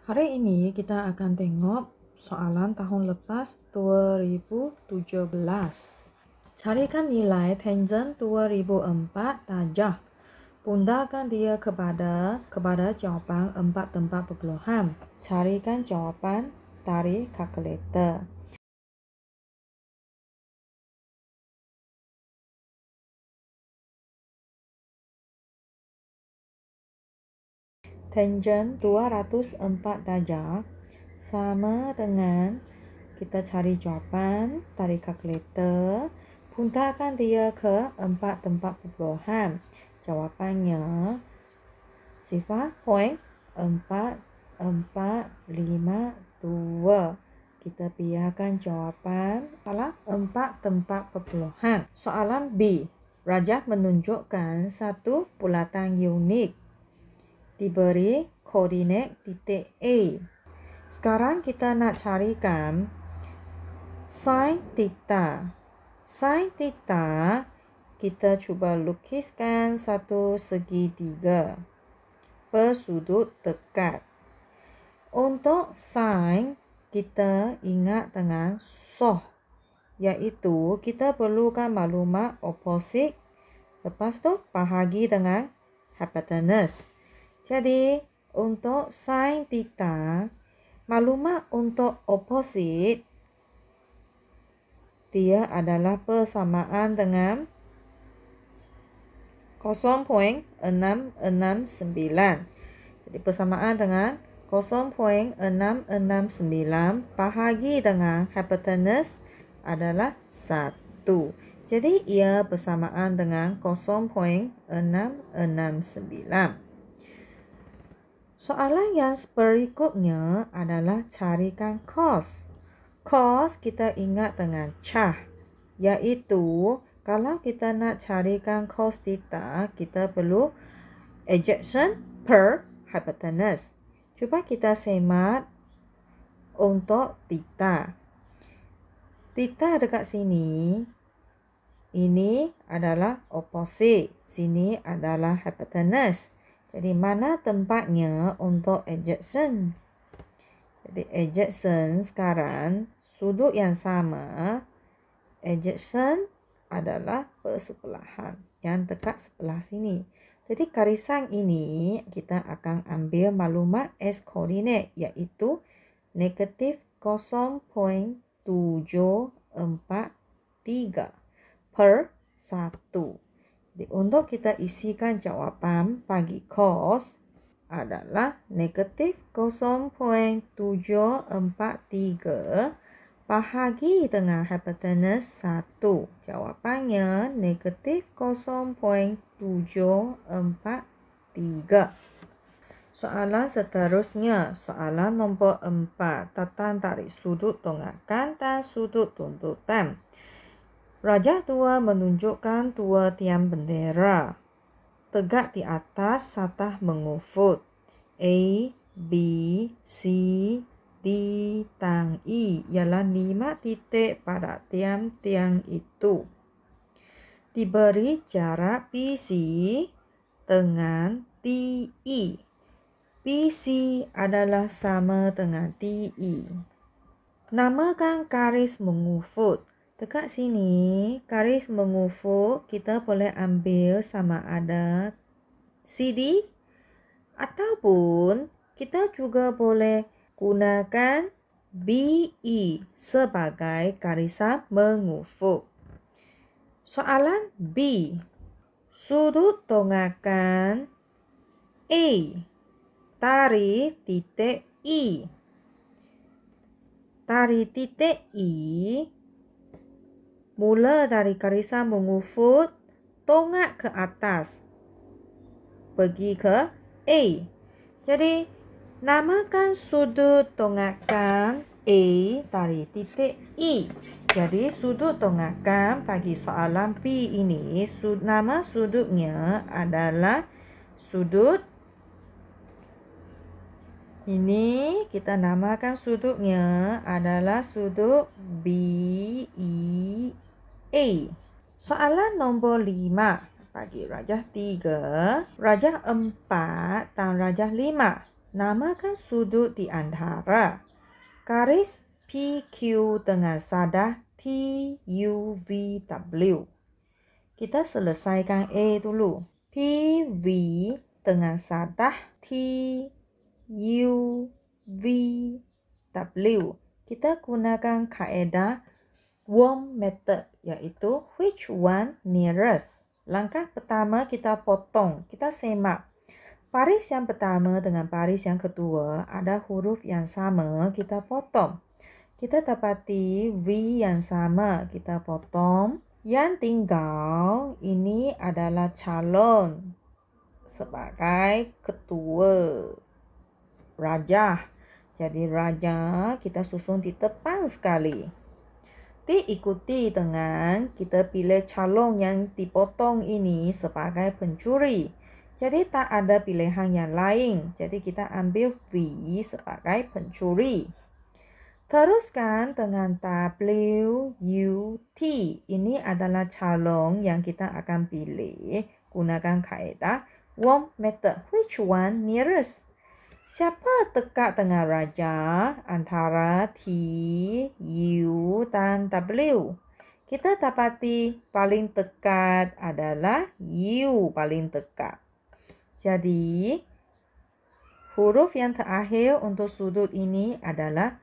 Hari ini kita akan tengok soalan tahun lepas 2017. Carikan nilai tangen 2004 darjah. Pundakan dia kepada jawapan 4 tempat perpuluhan. Carikan jawapan dari kalkulator. Tangen 204 darjah sama dengan kita cari jawapan dari kalkulator. Puntakan dia ke 4 tempat perpuluhan. Jawapannya 0.4452. Kita biarkan jawapan salah 4 tempat perpuluhan. Soalan B. Rajah menunjukkan satu bulatan unik. Diberi koordinat titik A. Sekarang kita nak carikan sin theta. Sin theta kita cuba lukiskan satu segitiga bersudut dekat. Untuk sin kita ingat dengan soh, iaitu kita perlukan maklumat oposit, lepas tu bahagi dengan hipotenus. Jadi untuk sin theta, maklumat untuk oposit dia adalah persamaan dengan 0.669. Jadi persamaan dengan 0.669 bahagi dengan hipotenus adalah 1. Jadi ia bersamaan dengan 0.669. Soalan yang berikutnya adalah carikan cos. Cos kita ingat dengan cah, iaitu kalau kita nak carikan cos theta, kita perlu adjacent per hypotenuse. Cuba kita semat untuk theta. Theta dekat sini, ini adalah oposit, sini adalah hypotenuse. Jadi mana tempatnya untuk adjacent? Jadi adjacent sekarang sudut yang sama, adjacent adalah bersebelahan yang dekat sebelah sini. Jadi garisan ini kita akan ambil maklumat S koordinat, iaitu negatif 0.743 per 1. Jadi untuk kita isikan jawapan bagi cos adalah negatif 0.743 bahagi dengan hipotenus 1. Jawapannya negatif 0.743. Soalan seterusnya, soalan nombor 4, tata tarik sudut tonggakan dan sudut tuntutan. Rajah 2 menunjukkan 2 tiang bendera tegak di atas satah mengufut. A, B, C, D dan E ialah 5 titik pada tiang-tiang itu. Diberi jarak BC dengan DE. BC adalah sama dengan DE. Namakan garis mengufut. Dekat sini, garis mengufut kita boleh ambil sama ada CD ataupun kita juga boleh gunakan BE sebagai garisan mengufut. Soalan B. Sudut tonggakan A dari titik E. Dari titik E, mula dari garisan mengufut, tonggak ke atas, pergi ke A. Jadi, namakan sudut tonggakan A dari titik E. Jadi, sudut tonggakan bagi soalan B ini, nama sudutnya adalah sudut ini. Kita namakan sudutnya adalah sudut BEA. Soalan nombor 5 bagi rajah 3, rajah 4 dan rajah 5. Namakan sudut di antara garis PQ dengan sadah TUVW. Kita selesaikan A dulu. PV dengan sadah TUVW. Kita gunakan kaedah Worm method, yaitu which one nearest. Langkah pertama kita potong, kita semak. Baris yang pertama dengan baris yang kedua ada huruf yang sama, kita potong. Kita dapati V yang sama, kita potong. Yang tinggal ini adalah calon sebagai ketua raja. Jadi raja kita susun di depan sekali. Diikuti dengan kita pilih calon yang dipotong ini sebagai pencuri. Jadi tak ada pilihan yang lain. Jadi kita ambil V sebagai pencuri. Teruskan dengan WUT. Ini adalah calon yang kita akan pilih. Gunakan kaedah Worm method. Which one nearest? Siapa dekat dengan raja antara T, U, dan W? Kita dapati paling dekat adalah U paling dekat. Jadi, huruf yang terakhir untuk sudut ini adalah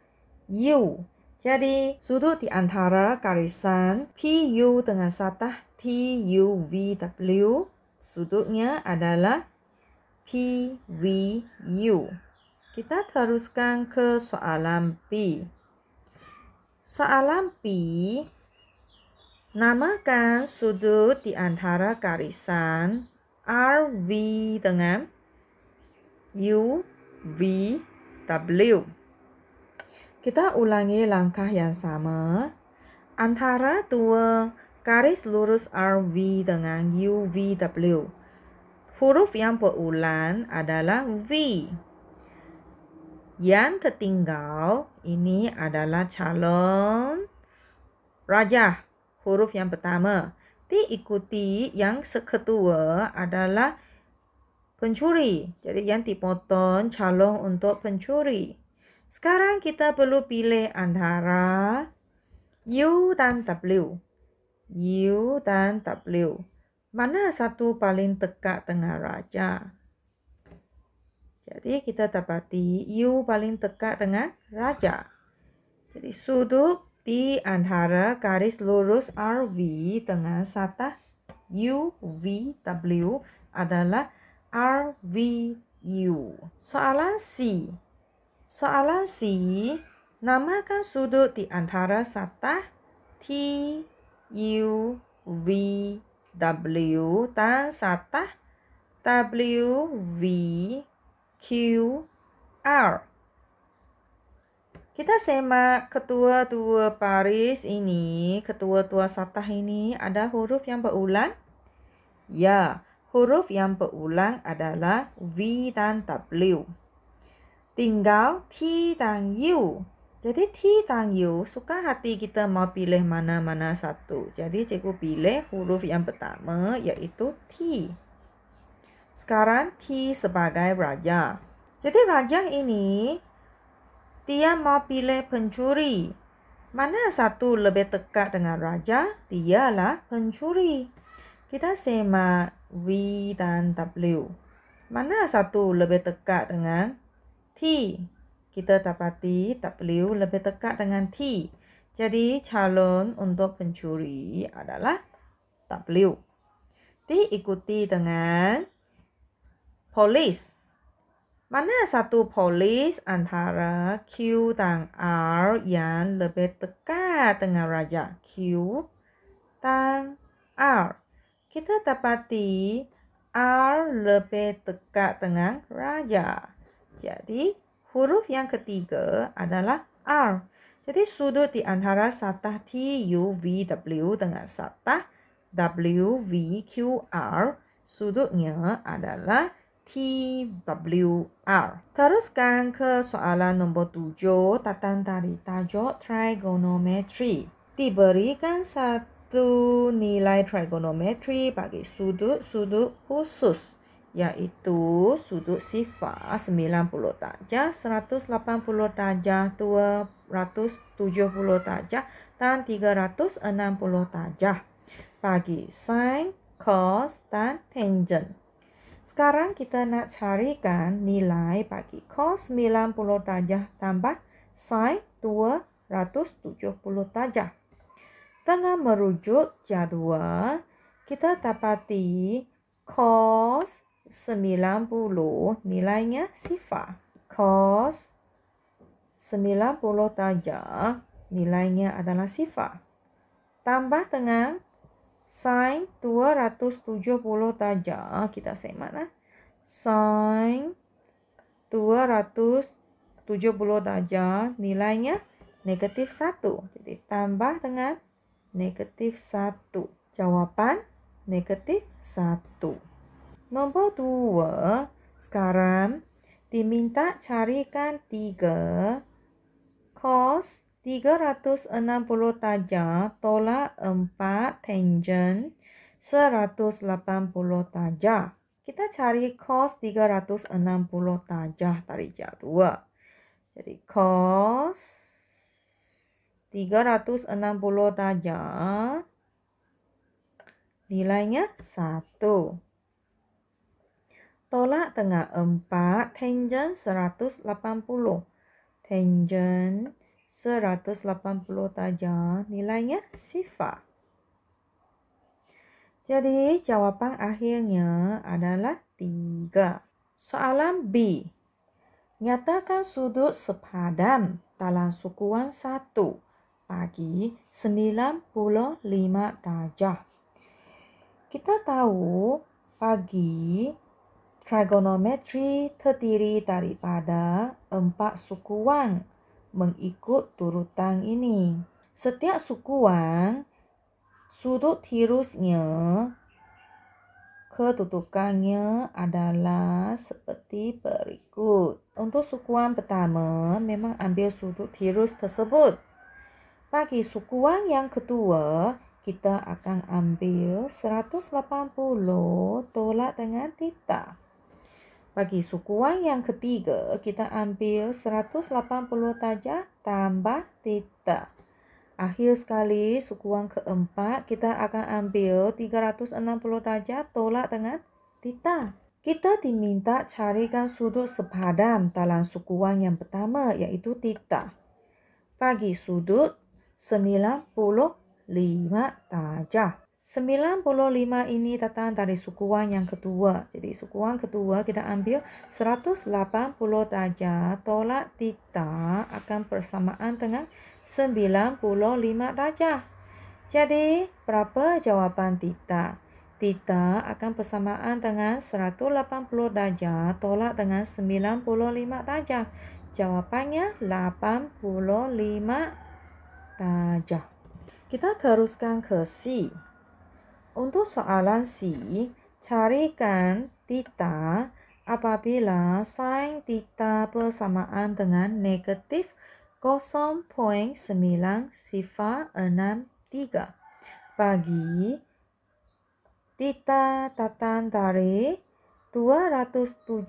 U. Jadi, sudut di antara garisan PU dengan sadah TUVW, sudutnya adalah PVU. Kita teruskan ke soalan B. Soalan B, namakan sudut di antara garisan RV dengan UVW. Kita ulangi langkah yang sama. Antara dua garis lurus RV dengan UVW, huruf yang berulang adalah V. Yang tertinggal ini adalah calon raja, huruf yang pertama. Diikuti yang kedua adalah pencuri. Jadi yang dipotong calon untuk pencuri. Sekarang kita perlu pilih antara U dan W. U dan W. Mana satu paling dekat dengan raja? Jadi kita dapati U paling dekat dengan raja. Jadi sudut di antara garis lurus RV dengan sadah UVW adalah RVU. Soalan C. Soalan C, namakan sudut di antara sadah TUVW dan sadah WVQR. Kita semak kedua-dua baris ini, kedua-dua sadah ini ada huruf yang berulang? Ya, huruf yang berulang adalah V dan W. Tinggal T dan U. Jadi T dan U, suka hati kita mau pilih mana-mana satu. Jadi cikgu pilih huruf yang pertama, iaitu T. Sekarang T sebagai raja. Jadi raja ini, dia mau pilih pencuri. Mana satu lebih dekat dengan raja? Dialah pencuri. Kita semak V dan W. Mana satu lebih dekat dengan T? Kita dapati W lebih dekat dengan T. Jadi calon untuk pencuri adalah W. Diikuti dengan polis. Mana satu polis antara Q dan R yang lebih dekat dengan raja? Q dan R. Kita dapati R lebih dekat dengan raja. Jadi, huruf yang ketiga adalah R. Jadi, sudut di antara sadah TUVW dengan sadah WVQR, sudutnya adalah TWR. Teruskan ke soalan nombor 7, datang dari tajuk trigonometri. Diberikan satu nilai trigonometri bagi sudut-sudut khusus. yaitu sudut sifar 90 darjah, 180 darjah, 270 darjah dan 360 darjah. Bagi sin, cos dan tangent. Sekarang kita nak carikan nilai bagi cos 90 darjah tambah sin 270 darjah. Dengan merujuk jadual, kita dapati cos 90 nilainya sifar. Cos 90 darjah nilainya adalah sifar. Tambah dengan sin 270 darjah, kita semak sin 270 darjah nilainya negatif 1. Jadi tambah dengan negatif 1. Jawapan negatif 1. Nombor 2. Sekarang diminta carikan 3 cos 360 darjah tolak 4 tangent 180 darjah. Kita cari cos 360 darjah dari jadual. Jadi cos 360 darjah nilainya 1. Tolak dengan 4 tangent 180. Tangent 180 darjah nilainya sifar. Jadi jawapan akhirnya adalah 3. Soalan B. Nyatakan sudut sepadan dalam sukuan 1 bagi 95 darjah. Kita tahu bagi trigonometri terdiri daripada 4 sukuan mengikut turutan ini. Setiap sukuan, sudut tirusnya, kedudukannya adalah seperti berikut. Untuk sukuan pertama, memang ambil sudut tirus tersebut. Bagi sukuan yang kedua, kita akan ambil 180 tolak dengan theta. Bagi sukuan yang ketiga, kita ambil 180 darjah tambah theta. Akhir sekali, sukuan keempat, kita akan ambil 360 darjah tolak dengan theta. Kita diminta carikan sudut sepadan dalam sukuan yang pertama, iaitu theta. Bagi sudut 95 darjah. 95 ini datang dari sukuan yang kedua. Jadi sukuan kedua kita ambil 180 darjah tolak theta akan bersamaan dengan 95 darjah. Jadi berapa jawapan theta? Theta akan bersamaan dengan 180 darjah tolak dengan 95 darjah. Jawapannya 85 darjah. Kita teruskan ke C. Untuk soalan C, carikan theta apabila sin theta bersamaan dengan negatif 0.9063. Bagi theta datang dari 270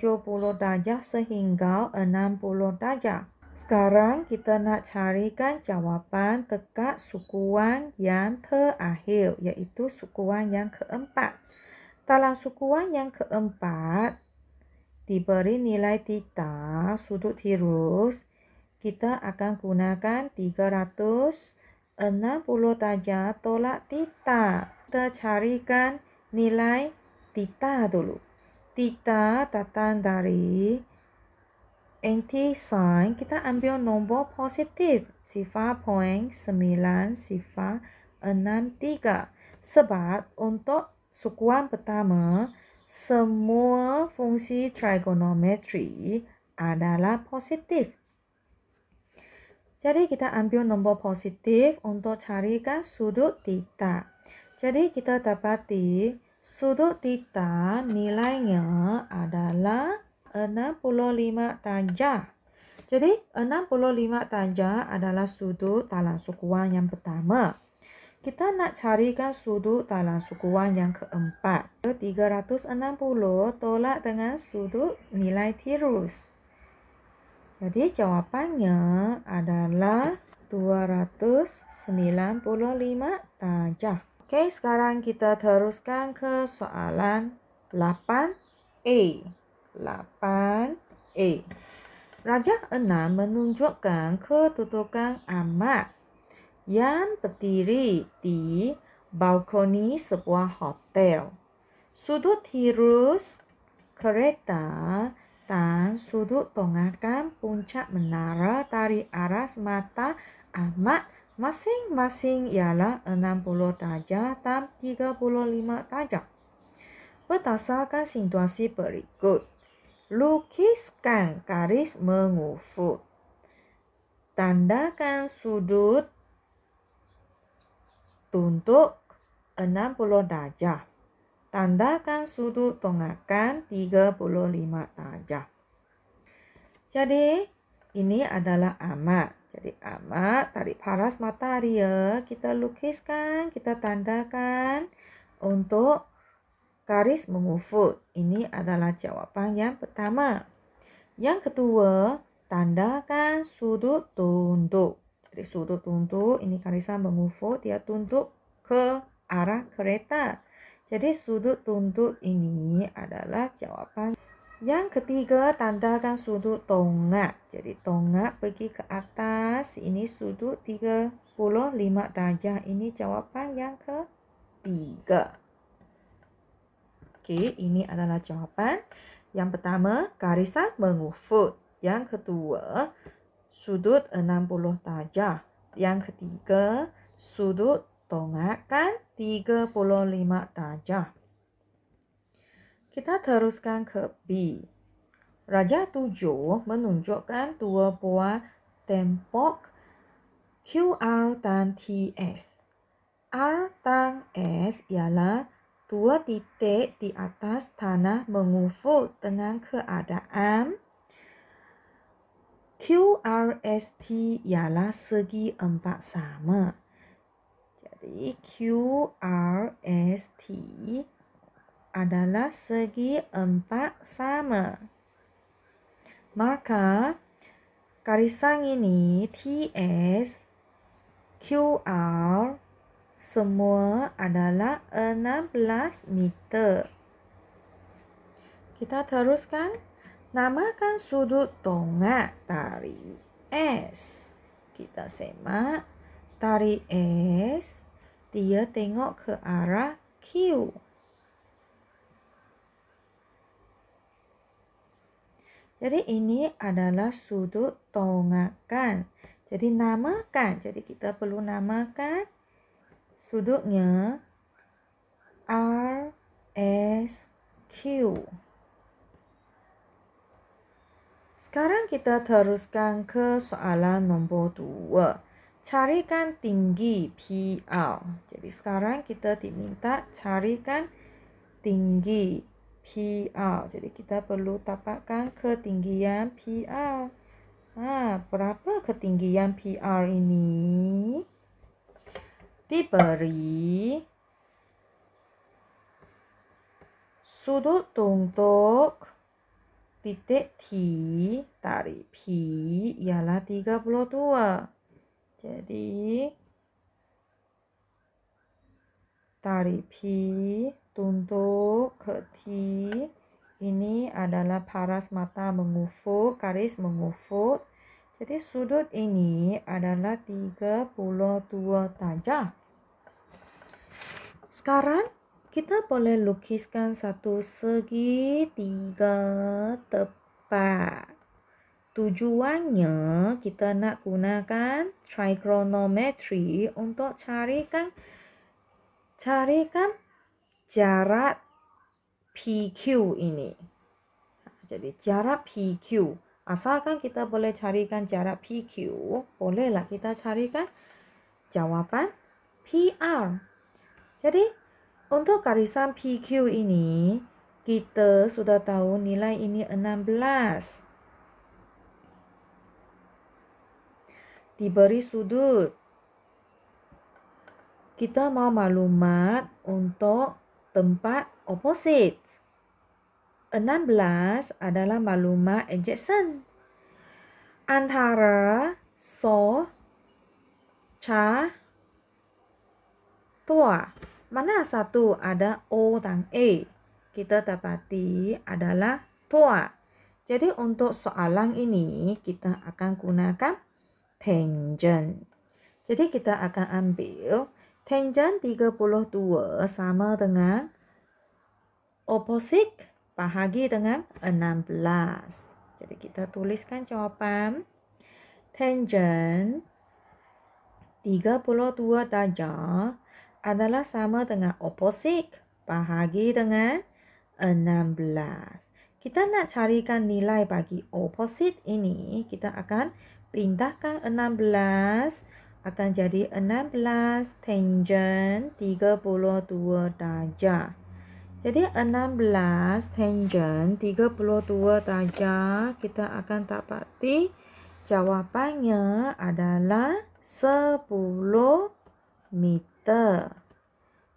darjah sehingga 60 darjah. Sekarang kita nak carikan jawapan dekat sukuan yang terakhir, iaitu sukuan yang keempat. Dalam sukuan yang keempat, diberi nilai theta, sudut tirus, kita akan gunakan 360 darjah tolak theta. Kita carikan nilai theta dulu. Theta datang dari anti-sin, kita ambil nombor positif 0.9063. Sebab untuk sukuan pertama, semua fungsi trigonometri adalah positif. Jadi kita ambil nombor positif untuk carikan sudut theta. Jadi kita dapati sudut theta nilainya adalah 65 darjah. Jadi 65 darjah adalah sudut dalam sukuan yang pertama. Kita nak carikan sudut dalam sukuan yang keempat. 360 tolak dengan sudut nilai tirus. Jadi jawapannya adalah 295 darjah. Okey, sekarang kita teruskan ke soalan 8A. 8A. Rajah 6 menunjukkan kedudukan Ahmad yang berdiri di balkoni sebuah hotel. Sudut tirus kereta dan sudut tonggakan puncak menara dari aras mata Ahmad masing-masing ialah 60 darjah dan 35 darjah. Berdasarkan situasi berikut, lukiskan garis mengufut. Tandakan sudut untuk 60 darjah. Tandakan sudut tonggakan 35 darjah. Jadi, ini adalah Ahmad. Jadi, Ahmad dari paras mata dia, kita lukiskan, kita tandakan untuk garis mengufut. Ini adalah jawapan yang pertama. Yang kedua, tandakan sudut tunduk. Jadi sudut tunduk ini garisan mengufut, dia tunduk ke arah kereta. Jadi sudut tunduk ini adalah jawapan. Yang ketiga, tandakan sudut tonggak. Jadi tonggak pergi ke atas, ini sudut 35 darjah. Ini jawapan yang ketiga. Okey, ini adalah jawapan. Yang pertama, garisan mengufut. Yang kedua, sudut 60 darjah. Yang ketiga, sudut tonggakan 35 darjah. Kita teruskan ke B. Rajah 7 menunjukkan dua buah tembok QR dan TS. R dan S ialah dua titik di atas tanah mengufut dengan keadaan QRST ialah segi empat sama. Jadi QRST adalah segi empat sama. Maka garisan ini TS, QR semua adalah 16 meter. Kita teruskan. Namakan sudut tonggak dari S. Kita semak. Dari S, dia tengok ke arah Q. Jadi ini adalah sudut tonggakan. Jadi namakan. Jadi kita perlu namakan sudutnya R, S, Q. Sekarang kita teruskan ke soalan nombor 2. Carikan tinggi PR. Jadi sekarang kita diminta carikan tinggi PR. Jadi kita perlu dapatkan ketinggian PR. Berapa ketinggian PR ini? Diberi sudut tunduk titik T dari P ialah 32. Jadi dari P tunduk ke T ini adalah paras mata mengufut, garis mengufut. Jadi sudut ini adalah 32 darjah. Sekarang kita boleh lukiskan satu segitiga tepat. Tujuannya kita nak gunakan trigonometry untuk carikan jarak PQ ini. Jadi jarak PQ. Asalkan kita boleh carikan jarak PQ, bolehlah kita carikan jawapan PR. Jadi untuk garisan PQ ini, kita sudah tahu nilai ini 16. Diberi sudut Kita mau maklumat untuk tempat opposite. 16 adalah maklumat adjacent. Antara so, cha, tua. Mana satu ada O dan E? Kita dapati adalah tua. Jadi untuk soalan ini kita akan gunakan tangent. Jadi kita akan ambil tangent 32 sama dengan opposite bahagi dengan 16. Jadi kita tuliskan jawaban. Tangent 32 darjah adalah sama dengan opposite bahagi dengan 16. Kita nak carikan nilai bagi opposite ini, kita akan pindahkan 16 akan jadi 16 tangent 32 darjah. Jadi 16 tangent 32 darjah, kita akan dapati jawapannya adalah 10 meter.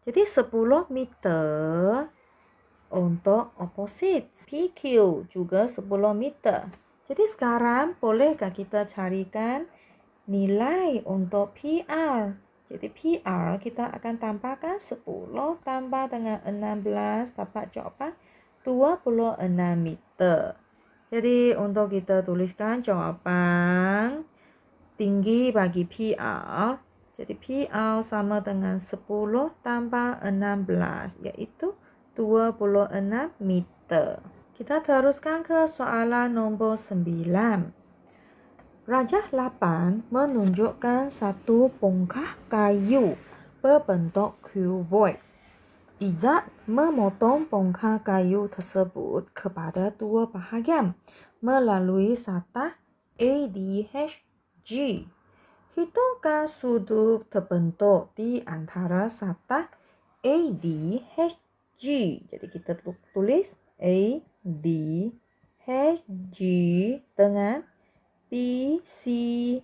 Jadi 10 meter untuk opposite. PQ juga 10 meter. Jadi sekarang bolehkah kita carikan nilai untuk PR? Jadi PR kita akan tambahkan 10 tambah dengan 16 dapat jawapan 26 meter. Jadi untuk kita tuliskan jawapan tinggi bagi PR. Jadi PR sama dengan 10 tambah 16 iaitu 26 meter. Kita teruskan ke soalan nombor 9. Rajah 8 menunjukkan satu bongkah kayu berbentuk kuboid. Izzat memotong bongkah kayu tersebut kepada dua bahagian melalui satah ADHG. Hitungkan sudut terbentuk di antara satah ADHG. Jadi kita tulis ADHG dengan BCHG.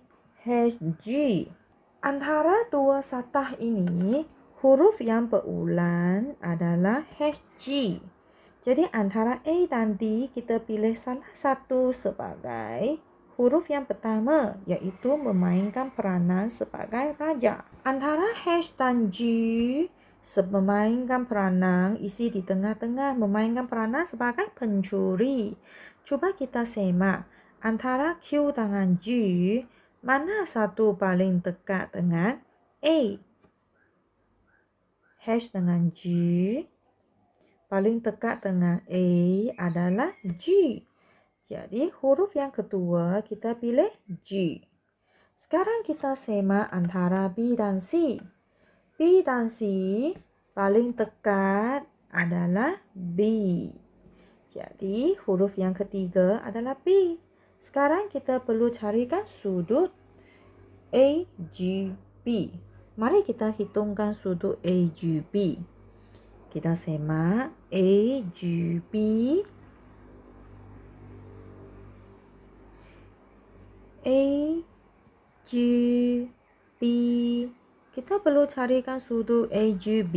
Antara dua satah ini, huruf yang berulang adalah HG. Jadi antara A dan D, kita pilih salah satu sebagai huruf yang pertama, iaitu memainkan peranan sebagai raja. Antara H dan G, memainkan peranan isi di tengah-tengah, memainkan peranan sebagai pencuri. Cuba kita semak. Antara Q dengan G, mana satu paling dekat dengan A? H dengan G, paling dekat dengan A adalah G. Jadi huruf yang kedua kita pilih G. Sekarang kita semak antara B dan C. B dan C paling dekat adalah B. Jadi huruf yang ketiga adalah B. Sekarang kita perlu carikan sudut AGB. Mari kita hitungkan sudut AGB. Kita semak AGB. AGB. Kita perlu carikan sudut AGB.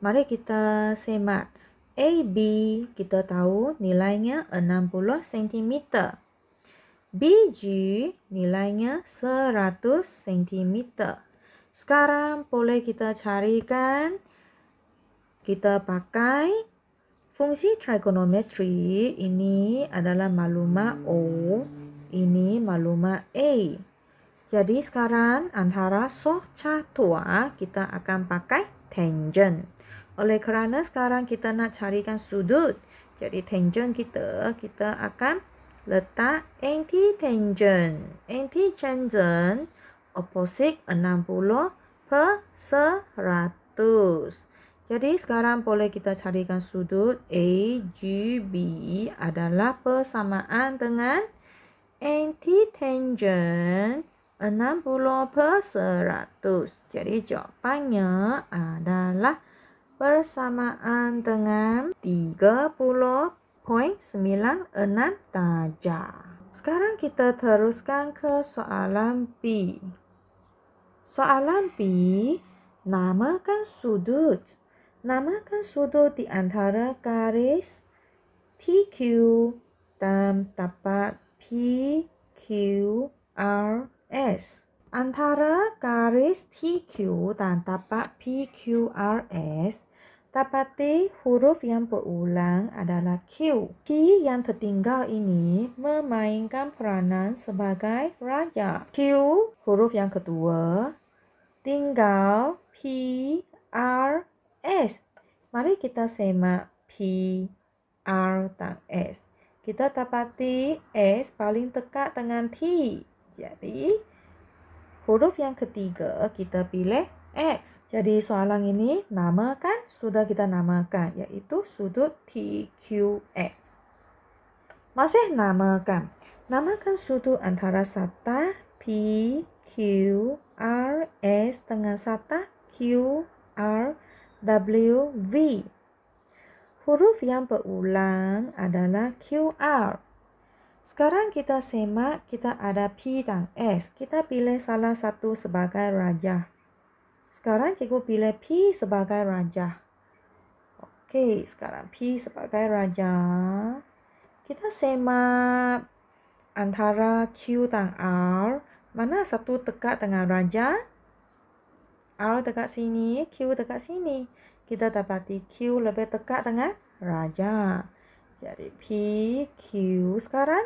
Mari kita semak. AB kita tahu nilainya 60 cm. BG nilainya 100 cm. Sekarang boleh kita carikan. Kita pakai fungsi trigonometri. Ini adalah maklumat O. Ini maklumat A. Jadi sekarang antara so, cha, tua kita akan pakai tangent. Oleh kerana sekarang kita nak carikan sudut. Jadi tangent kita akan letak anti-tangent. Anti-tangent opposite 60 per 100. Jadi sekarang boleh kita carikan sudut AGB adalah persamaan dengan anti-tangent 60 per 100. Jadi jawapannya adalah persamaan dengan 30.96 darjah. Sekarang kita teruskan ke soalan B. Soalan B, Namakan sudut. Namakan sudut di antara garis TQ dan tapak PQRS. Antara garis TQ dan tapak PQRS, dapati huruf yang berulang adalah Q. Q yang tertinggal ini memainkan peranan sebagai raja. Q, huruf yang kedua, tinggal P, R, S. Mari kita semak P, R dan S. Kita dapati S paling dekat dengan T. Jadi, huruf yang ketiga kita pilih X. Jadi, soalan ini namakan, sudah kita namakan, iaitu sudut TQX. Masih namakan. Namakan sudut antara sata P, Q, R, S dengan sata Q, R, W, V. Huruf yang berulang adalah QR. Sekarang kita semak, kita ada P dan S. Kita pilih salah satu sebagai raja. Sekarang cikgu pilih P sebagai raja. Okey, sekarang P sebagai raja. Kita semak antara Q dan R. Mana satu dekat dengan raja? R dekat sini, Q dekat sini. Kita dapati Q lebih dekat dengan raja. Jadi P, Q. Sekarang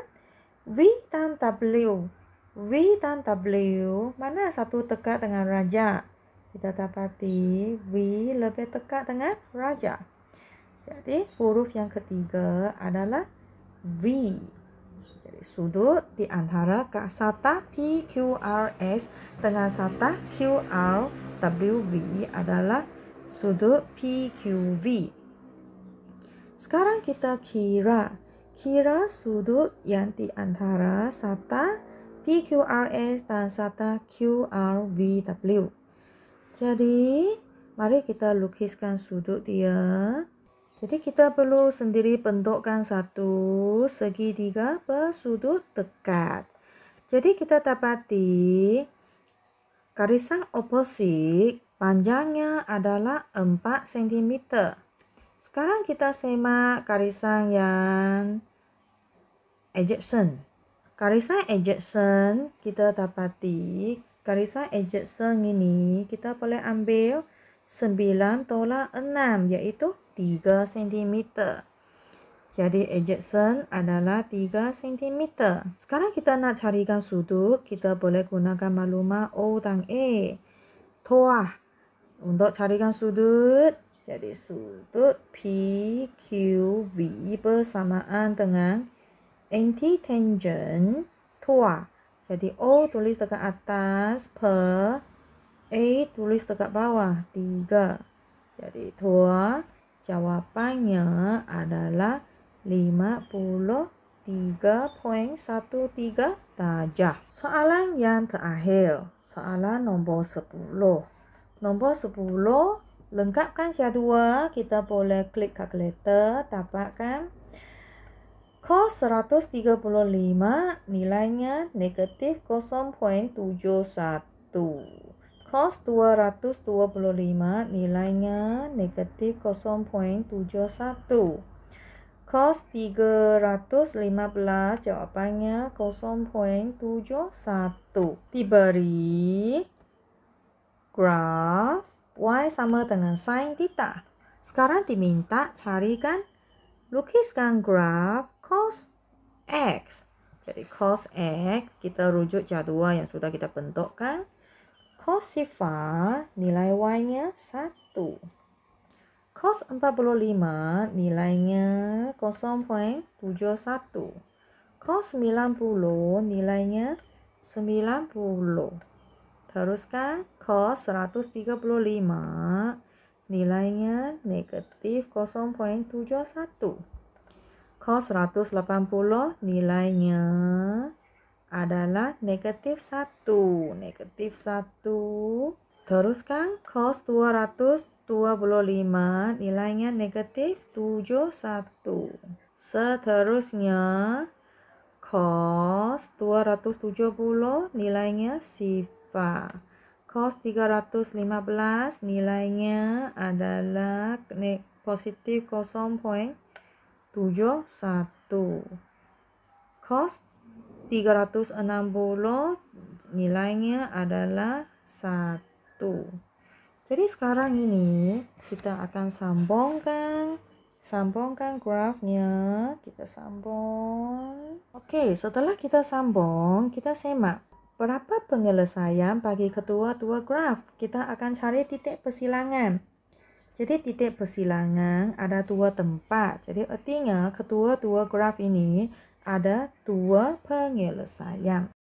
V dan W. V dan W, mana satu dekat dengan raja? Kita dapati V lebih dekat dengan raja. Jadi huruf yang ketiga adalah V. Jadi sudut di antara sata PQRS dengan sata QRWV adalah sudut PQV. Sekarang kita kira sudut yang di antara sata PQRS dan sata QRVW. Jadi, mari kita lukiskan sudut dia. Jadi kita perlu sendiri bentukkan satu segitiga bersudut dekat. Jadi kita dapati garisan oposit panjangnya adalah 4 cm. Sekarang kita semak garisan yang adjacent. Garisan adjacent kita dapati garisan adjacent ini kita boleh ambil 9 tolak 6 iaitu 3 cm. Jadi adjacent adalah 3 cm. Sekarang kita nak carikan sudut, kita boleh gunakan maklumat O dan A. Tuah. Untuk carikan sudut, jadi sudut PQV bersamaan dengan antitangent tuah. Jadi O tulis dekat atas per A tulis dekat bawah 3. Jadi tuah jawapannya adalah 53.13 darjah. Soalan yang terakhir, soalan nombor 10. Nombor 10, lengkapkan jadual. Kita boleh klik kalkulator, dapatkan cos 135 nilainya negatif 0.71. Cos 225 nilainya negatif 0.71. Cos 315 jawapannya 0.71. Diberi graf Y sama dengan sin theta. Sekarang diminta carikan, lukiskan graf cos X. Jadi cos X, kita rujuk jadual yang sudah kita bentukkan. Cos sifar nilai Y-nya 1. Cos 45 nilainya 0.71. Cos 90 nilainya 90. Teruskan cos 135 nilainya negatif 0.71. Cos 180 nilainya adalah negatif 1. Negatif 1. Teruskan cos 225 nilainya negatif 71. Seterusnya cos 270 nilainya sifar. Cos 315 nilainya adalah positif 0.71. Cos 360 nilainya adalah 1. Jadi sekarang ini kita akan sambungkan grafnya. Kita sambung. Oke, setelah kita sambung, kita semak. Berapa penyelesaian bagi kedua-dua graf? Kita akan cari titik persilangan. Jadi titik persilangan ada 2 tempat. Jadi artinya kedua-dua graf ini ada 2 penyelesaian.